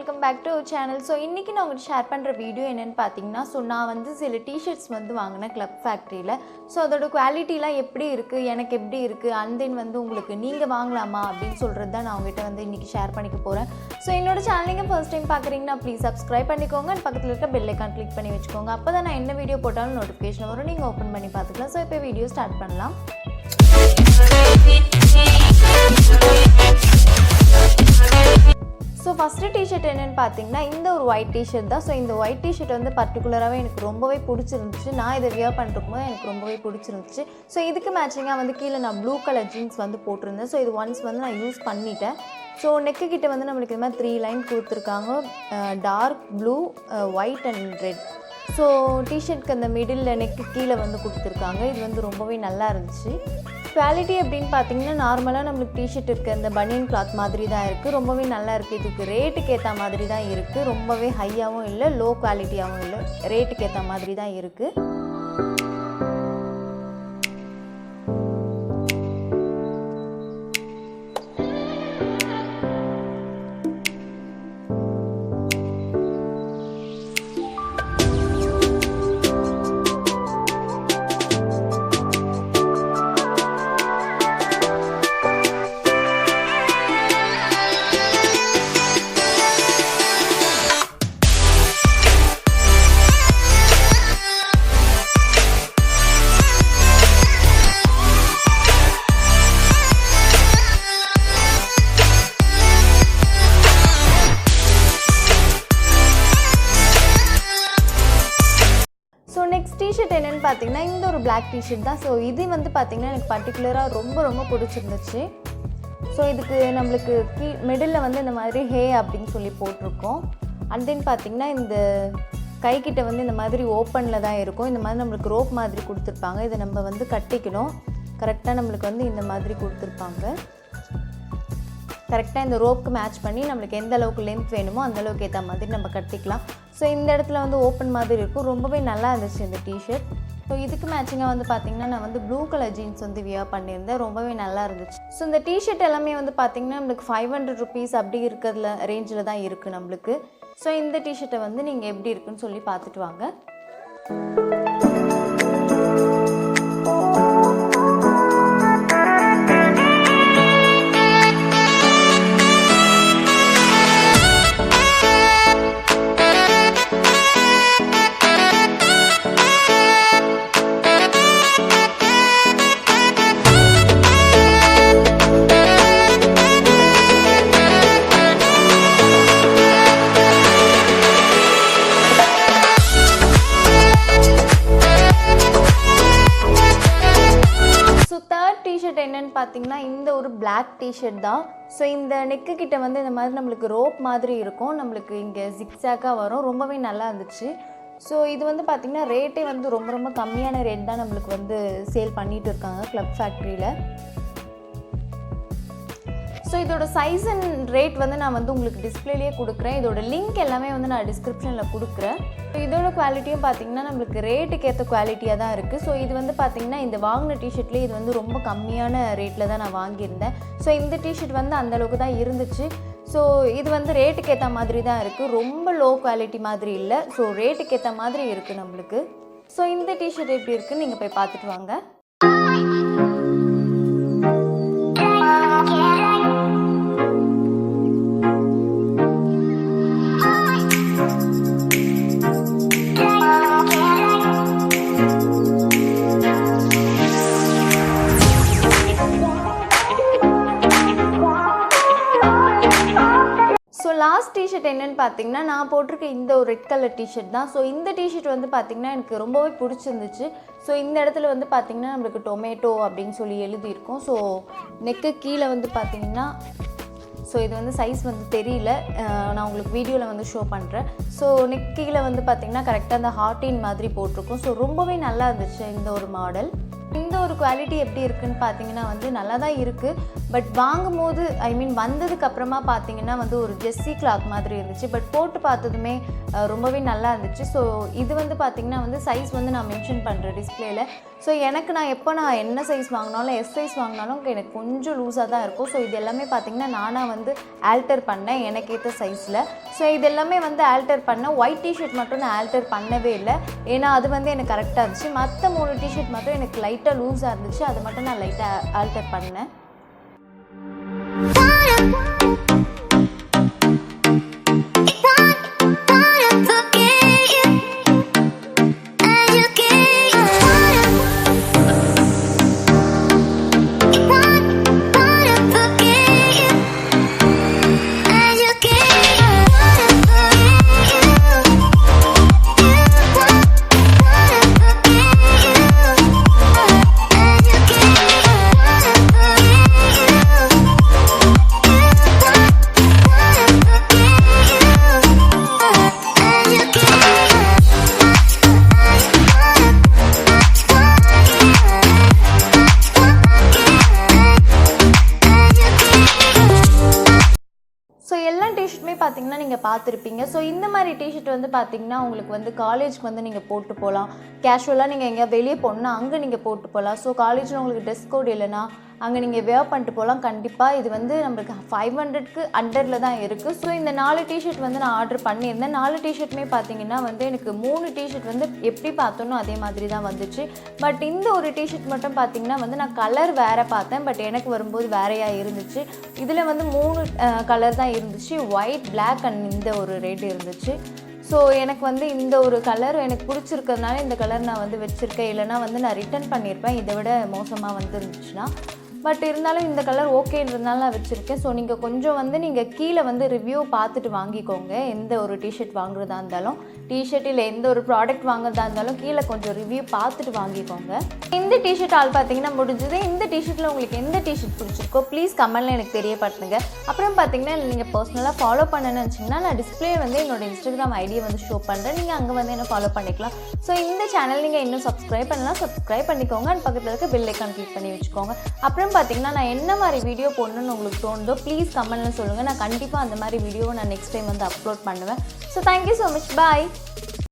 welcome back to our channel. So இன்னைக்கு நான் உங்களுக்கு ஷேர் பண்ற வீடியோ என்னன்னு பாத்தீங்கன்னா நான் வந்து சில டீ-ஷர்ட்ஸ் வந்து வாங்குனேன் கிளப் ஃபேக்டரியில. அதோட குவாலிட்டிலாம் எப்படி இருக்கு, எனக்கு எப்படி இருக்கு, and then வந்து உங்களுக்கு நீங்க வாங்கலாமா அப்படினு சொல்றது தான் நான் உங்ககிட்ட வந்து இன்னைக்கு ஷேர் பண்ணிக்க போறேன். என்னோட சேனலை நீங்க ஃபர்ஸ்ட் டைம் பார்க்கறீங்கன்னா ப்ளீஸ் subscribe பண்ணிக்கோங்க and பக்கத்துல இருக்க பெல் ஐகான் கிளிக் பண்ணி வெச்சுக்கோங்க. அப்பதான் நான் என்ன வீடியோ போட்டாலும் நோட்டிஃபிகேஷன் வரும், நீங்க ஓபன் பண்ணி பார்த்துக்கலாம். இப்போ வீடியோ ஸ்டார்ட் பண்ணலாம். ஃபர்ஸ்ட் டீ-ஷர்ட் என்னன்னு பாத்தீங்கன்னா இந்த ஒரு ஒயிட் டீ-ஷர்ட் தான். இந்த ஒயிட் டீ-ஷர்ட் வந்து பர்టిక్యులராவே எனக்கு ரொம்பவே பிடிச்சிருந்துச்சு. நான் இத வியர் பண்ணிருக்கும்போது எனக்கு ரொம்பவே பிடிச்சிருந்துச்சு. இதுக்கு மேட்சிங்கா வந்து கீழ நான் ப்ளூ கலர் ஜீன்ஸ் வந்து போட்டுருந்தேன். இது ஒன்ஸ் வந்து நான் யூஸ் பண்ணிட்டேன். நெக் கிட்ட வந்து நமக்கு இந்த மாதிரி 3 லைன் கொடுத்திருக்காங்க. Dark blue, white and red. டீ-ஷர்ட்க்கு அந்த மிடில்ல நெக் கீழ வந்து கொடுத்திருக்காங்க. இது வந்து ரொம்பவே நல்லா இருந்துச்சு. குவாலிட்டி அப்படின்னு பார்த்தீங்கன்னா நார்மலாக நம்மளுக்கு டீ-ஷர்ட் இருக்க அந்த பனியன் கிளாத் மாதிரி தான் இருக்குது. ரொம்பவே நல்லா இருக்குது. இதுக்கு ரேட்டுக்கு ஏற்ற மாதிரி தான் இருக்குது. ரொம்பவே ஹையாகவும் இல்லை, லோ குவாலிட்டியாகவும் இல்லை, ரேட்டுக்கு ஏற்ற மாதிரி தான் இருக்குது. நெக்ஸ்ட் டீ-ஷர்ட் என்னன்னு பார்த்தீங்கன்னா இந்த ஒரு பிளாக் டீ-ஷர்ட் தான். இது வந்து பார்த்தீங்கன்னா எனக்கு பர்டிகுலராக ரொம்ப பிடிச்சிருந்துச்சு. இதுக்கு நம்மளுக்கு மிடில் வந்து இந்த மாதிரி ஹே அப்படின்னு சொல்லி போட்டிருக்கோம். அண்ட் தென் பார்த்தீங்கன்னா இந்த கைக்கிட்ட வந்து இந்த மாதிரி ஓப்பனில் தான் இருக்கும். இந்த மாதிரி நம்மளுக்கு ரோப் மாதிரி கொடுத்துருப்பாங்க. இதை நம்ம வந்து கட்டிக்கணும். கரெக்டாக நம்மளுக்கு வந்து இந்த மாதிரி கொடுத்துருப்பாங்க. கரெக்டாக இந்த ரோப்புக்கு மேட்ச் பண்ணி நம்மளுக்கு எந்த அளவுக்கு லென்த் வேணுமோ அந்த அளவுக்கு ஏற்ற மாதிரி நம்ம கட்டிக்கலாம். இந்த இடத்துல வந்து ஓப்பன் மாதிரி இருக்கும். ரொம்பவே நல்லா இருந்துச்சு இந்த டீ-ஷர்ட். இதுக்கு மேட்சிங்காக வந்து பார்த்திங்கன்னா நான் வந்து ப்ளூ கலர் ஜீன்ஸ் வந்து வியர் பண்ணியிருந்தேன். ரொம்பவே நல்லா இருந்துச்சு. இந்த டீ-ஷர்ட் எல்லாமே வந்து பார்த்திங்கன்னா நம்மளுக்கு 500 rupees அப்படி இருக்கிறதுல ரேஞ்சில் தான் இருக்குது நம்மளுக்கு. இந்த டீ-ஷர்ட்டை வந்து நீங்கள் எப்படி இருக்குன்னு சொல்லி பார்த்துட்டு வாங்க. டீ-ஷர்ட் என்னன்னு பார்த்தீங்கன்னா இந்த ஒரு பிளாக் டீ-ஷர்ட் தான். இந்த நெக்கு கிட்ட வந்து இந்த மாதிரி நம்மளுக்கு ரோப் மாதிரி இருக்கும். நம்மளுக்கு இங்கே ஜிக்ஸாக்காக வரும். ரொம்பவே நல்லா இருந்துச்சு. இது வந்து பார்த்திங்கன்னா ரேட்டே வந்து ரொம்ப கம்மியான ரேட் தான் நம்மளுக்கு வந்து சேல் பண்ணிகிட்டு இருக்காங்க கிளப் ஃபேக்ட்ரியில். இதோட சைஸ் அண்ட் ரேட் வந்து நான் வந்து உங்களுக்கு டிஸ்பிளேலேயே கொடுக்குறேன். இதோட லிங்க் எல்லாமே வந்து நான் டிஸ்கிரிப்ஷனில் கொடுக்குறேன். இதோட குவாலிட்டியும் பார்த்திங்கன்னா நம்மளுக்கு ரேட்டுக்கு ஏற்ற குவாலிட்டியாக தான் இருக்குது. இது வந்து பார்த்திங்கன்னா இந்த வாங்கின டீ-ஷர்ட்லேயே இது வந்து ரொம்ப கம்மியான ரேட்டில் தான் நான் வாங்கியிருந்தேன். இந்த டீ-ஷர்ட் வந்து அந்தளவுக்கு தான் இருந்துச்சு. இது வந்து ரேட்டுக்கு ஏற்ற மாதிரி தான் இருக்குது. ரொம்ப லோ குவாலிட்டி மாதிரி இல்லை. ரேட்டுக்கு ஏற்ற மாதிரி இருக்குது நம்மளுக்கு. இந்த டீ-ஷர்ட் எப்படி இருக்குன்னு நீங்கள் போய் பார்த்துட்டு வாங்க. லாஸ்ட் டீ-ஷர்ட் என்னன்னு பார்த்தீங்கன்னா நான் போட்டிருக்க இந்த ஒரு ரெட் கலர் டீ-ஷர்ட் தான். இந்த டீ-ஷர்ட் வந்து பார்த்திங்கன்னா எனக்கு ரொம்பவே பிடிச்சிருந்துச்சு. இந்த இடத்துல வந்து பார்த்திங்கன்னா நம்மளுக்கு டொமேட்டோ அப்படின்னு சொல்லி எழுதியிருக்கோம். நெக்கு கீழே வந்து பார்த்திங்கன்னா இது வந்து சைஸ் வந்து தெரியல, நான் உங்களுக்கு வீடியோவில் வந்து ஷோ பண்ணுறேன். நெக் கீழே வந்து பார்த்திங்கன்னா கரெக்டாக அந்த ஹார்டின் மாதிரி போட்டிருக்கோம். ரொம்பவே நல்லா இருந்துச்சு இந்த ஒரு மாடல். இந்த ஒரு ஒரு குவாலிட்டி எப்படி இருக்குன்னு பார்த்தீங்கன்னா வந்து நல்லா தான் இருக்குது. பட் வாங்கும்போது வந்ததுக்கு அப்புறமா பார்த்தீங்கன்னா வந்து ஒரு ஜெஸ்ஸி கிளாத் மாதிரி இருந்துச்சு. பட் போட்டு பார்த்ததுமே ரொம்பவே நல்லா இருந்துச்சு. ஸோ இது வந்து பார்த்திங்கன்னா வந்து சைஸ் வந்து நான் மென்ஷன் பண்ணுறேன் டிஸ்பிளேயில். ஸோ எனக்கு நான் என்ன சைஸ் வாங்கினாலும் எஸ் சைஸ் வாங்கினாலும் எனக்கு கொஞ்சம் லூஸாக தான் இருக்கும். ஸோ இது எல்லாமே பார்த்திங்கன்னா நானாக வந்து ஆல்டர் பண்ணேன் எனக்கு ஏற்ற சைஸில். ஸோ இது எல்லாமே வந்து ஆல்டர் பண்ணேன். ஒயிட் டிஷர்ட் மட்டும் நான் ஆல்டர் பண்ணவே இல்லை, ஏன்னா அது வந்து எனக்கு கரெக்டாக இருந்துச்சு. மற்ற 3 டிஷர்ட் மட்டும் எனக்கு லைட்டாக லூஸாக இருந்துச்சு, அதை மட்டும் நான் லைட்டாக ஆல்டர் பண்ணேன். ஸோ எல்லா டிஷர்ட்டுமே பார்த்தீங்கன்னா நீங்கள் பார்த்துருப்பீங்க. ஸோ இந்த மாதிரி டிஷர்ட் வந்து பார்த்தீங்கன்னா உங்களுக்கு வந்து காலேஜ்க்கு வந்து நீங்கள் போட்டு போகலாம். கேஷுவலாக நீங்கள் எங்கேயா வெளியே போகணுன்னா அங்கே நீங்கள் போட்டு போகலாம். ஸோ காலேஜில் உங்களுக்கு ட்ரெஸ் கோட் இல்லைன்னா அங்கே நீங்கள் வேர் பண்ணிட்டு போகலாம். கண்டிப்பாக இது வந்து நம்மளுக்கு 500க்கு அண்டரில் தான் இருக்குது. ஸோ இந்த 4 டிஷர்ட் வந்து நான் ஆர்டர் பண்ணியிருந்தேன். 4 டிஷர்ட்டுமே பார்த்தீங்கன்னா வந்து எனக்கு 3 டிஷர்ட் வந்து எப்படி பார்த்தோன்னோ அதே மாதிரி தான் வந்துச்சு. பட் இந்த ஒரு டிஷர்ட் மட்டும் பார்த்தீங்கன்னா வந்து நான் கலர் வேறு பார்த்தேன், பட் எனக்கு வரும்போது வேறையாக இருந்துச்சு. இதில் வந்து 3 கலர் தான் இருந்துச்சு, ஒயிட், பிளாக் அண்ட் இந்த ஒரு ரெட் இருந்துச்சு. ஸோ எனக்கு வந்து இந்த ஒரு கலர் எனக்கு பிடிச்சிருக்கிறதுனால இந்த கலர் நான் வந்து வச்சுருக்கேன். இல்லைனா வந்து நான் ரிட்டன் பண்ணியிருப்பேன் இதை விட மோசமாக வந்து இருந்துச்சுன்னா. பட் இருந்தாலும் இந்த கலர் ஓகேன்றதுனால நான் வச்சுருக்கேன். ஸோ நீங்கள் கொஞ்சம் வந்து நீங்கள் கீழே வந்து ரிவ்யூ பார்த்துட்டு வாங்கிக்கோங்க. எந்த ஒரு டிஷர்ட் வாங்குறதா இருந்தாலும், டிஷர்ட் இல்லை எந்த ஒரு ப்ராடக்ட் வாங்குறதா இருந்தாலும் கீழே கொஞ்சம் ரிவ்யூ பார்த்துட்டு வாங்கிக்கோங்க. இந்த டிஷர்ட் ஆள் பார்த்தீங்கன்னா முடிஞ்சது. இந்த டிஷர்ட்டில் உங்களுக்கு எந்த டிஷர்ட் பிடிச்சிருக்கோ ப்ளீஸ் கமெண்ட்டில் எனக்கு தெரியப்படுத்துங்க. அப்புறம் பார்த்தீங்கன்னா நீங்கள் பர்சனலாக ஃபாலோ பண்ணணும்னு வச்சிங்கன்னா நான் டிஸ்பிளே வந்து என்னோட இன்ஸ்டாகிராம் ஐடியை வந்து ஷோ பண்ணுறேன். நீங்கள் அங்கே வந்து என்ன ஃபாலோ பண்ணிக்கலாம். ஸோ இந்த சேனல் நீங்கள் இன்னும் சப்ஸ்கிரைப் பண்ணலாம், சப்ஸ்கிரைப் பண்ணிக்கோங்க. அண்ட் பக்கத்தில் இருக்க பெல் ஐக்கான் கிளிக் பண்ணி வச்சுக்கோங்க. அப்புறம் பார்த்தீங்கன்னா நான் என்ன மாதிரி வீடியோ போடணும்னு உங்களுக்கு தோணுதோ ப்ளீஸ் கமெண்ட்டில் சொல்லுங்கள். நான் கண்டிப்பாக அந்த மாதிரி வீடியோவை நான் நெக்ஸ்ட் டைம் வந்து அப்லோட் பண்ணுவேன். ஸோ தேங்க்யூ ஸோ மச், பாய்.